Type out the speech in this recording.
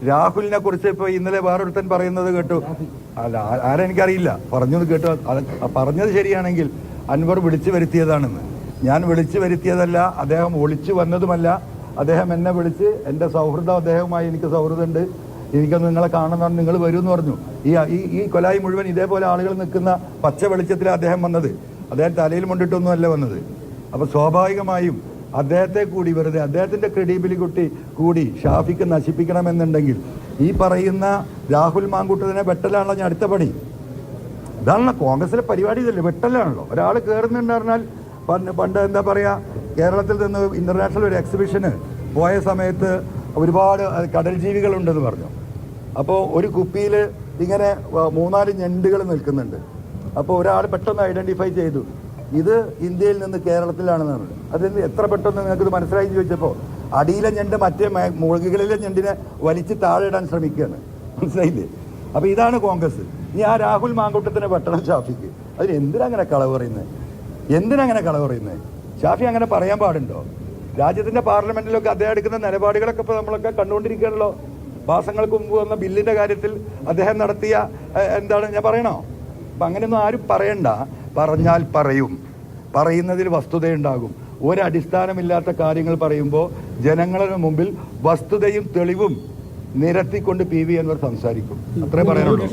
രാഹുലിനെ കുറിച്ച് ഇപ്പൊ ഇന്നലെ വേറൊരുത്തൻ പറയുന്നത് കേട്ടു. അല്ല, ആരെനിക്കറിയില്ല, പറഞ്ഞത് കേട്ടു. പറഞ്ഞത് ശരിയാണെങ്കിൽ അൻവർ വിളിച്ചു വരുത്തിയതാണെന്ന്. ഞാൻ വിളിച്ചു വരുത്തിയതല്ല, അദ്ദേഹം ഒളിച്ചു വന്നതുമല്ല. അദ്ദേഹം എന്നെ വിളിച്ച് എൻ്റെ സൗഹൃദം, അദ്ദേഹവുമായി എനിക്ക് സൗഹൃദമുണ്ട്, എനിക്കൊന്ന് നിങ്ങളെ കാണണം, നിങ്ങൾ വരുമെന്ന് പറഞ്ഞു. ഈ കൊലായി മുഴുവൻ ഇതേപോലെ ആളുകൾ നിൽക്കുന്ന പച്ച വെളിച്ചത്തിലാണ് അദ്ദേഹം വന്നത്. അദ്ദേഹം തലയിൽ കൊണ്ടിട്ടൊന്നും അല്ല വന്നത്. അപ്പോൾ സ്വാഭാവികമായും അദ്ദേഹത്തെ കൂടി വെറുതെ അദ്ദേഹത്തിൻ്റെ ക്രെഡിബിലിറ്റി കൂടി ഷാഫിക്ക് നശിപ്പിക്കണമെന്നുണ്ടെങ്കിൽ ഈ പറയുന്ന രാഹുൽ മാങ്കൂട്ടത്തിനെ വെട്ടലാണല്ലോ ഞാൻ അടുത്ത പടി. ഇതാണല്ലോ കോൺഗ്രസിലെ പരിപാടി. ഇതല്ലേ, വെട്ടലാണല്ലോ. ഒരാൾ കയറുന്നുണ്ട് പറഞ്ഞാൽ പണ്ട് എന്താ പറയുക, കേരളത്തിൽ നിന്ന് ഇൻ്റർനാഷണൽ ഒരു എക്സിബിഷന് പോയ സമയത്ത് ഒരുപാട് കടൽ ജീവികളുണ്ടെന്ന് പറഞ്ഞു. അപ്പോൾ ഒരു കുപ്പിയിൽ ഇങ്ങനെ 3-4 ഞണ്ടുകൾ നിൽക്കുന്നുണ്ട്. അപ്പോൾ ഒരാൾ പെട്ടെന്ന് ഐഡൻറ്റിഫൈ ചെയ്തു, ഇത് ഇന്ത്യയിൽ നിന്ന് കേരളത്തിലാണെന്ന് പറഞ്ഞു. അതിന് എത്ര പെട്ടെന്ന് നിങ്ങൾക്കിത് മനസ്സിലായി ചോദിച്ചപ്പോൾ അടിയിലെ ഞണ്ട് മറ്റേ മുകളിലെ ഞണ്ടിനെ വലിച്ച് താഴെ ഇടാൻ ശ്രമിക്കുകയാണ്. മനസ്സിലായില്ലേ? അപ്പോൾ ഇതാണ് കോൺഗ്രസ്. ഇനി ആ രാഹുൽ മാങ്കൂട്ടത്തിനെ വെട്ടണം ഷാഫിക്ക്. അതിന് എന്തിനങ്ങനെ കളവ് പറയുന്നത്? എന്തിനങ്ങനെ കളവ് പറയുന്നത്? ഷാഫി അങ്ങനെ പറയാൻ പാടുണ്ടോ? രാജ്യത്തിൻ്റെ പാർലമെന്റിലൊക്കെ അദ്ദേഹം എടുക്കുന്ന നിലപാടുകളൊക്കെ ഇപ്പോൾ നമ്മളൊക്കെ കണ്ടുകൊണ്ടിരിക്കുകയാണല്ലോ. മാസങ്ങൾക്ക് മുമ്പ് വന്ന ബില്ലിൻ്റെ കാര്യത്തിൽ അദ്ദേഹം നടത്തിയ എന്താണ് ഞാൻ പറയണോ? അപ്പം അങ്ങനെയൊന്നും ആരും പറയണ്ട. പറഞ്ഞാൽ പറയും, പറയുന്നതിൽ വസ്തുതയുണ്ടാകും. ഒരടിസ്ഥാനമില്ലാത്ത കാര്യങ്ങൾ പറയുമ്പോൾ ജനങ്ങളുടെ മുമ്പിൽ വസ്തുതയും തെളിവും നിരത്തിക്കൊണ്ട് പി വി അൻവർ സംസാരിക്കും. അത്രേ പറയാനുള്ളൂ.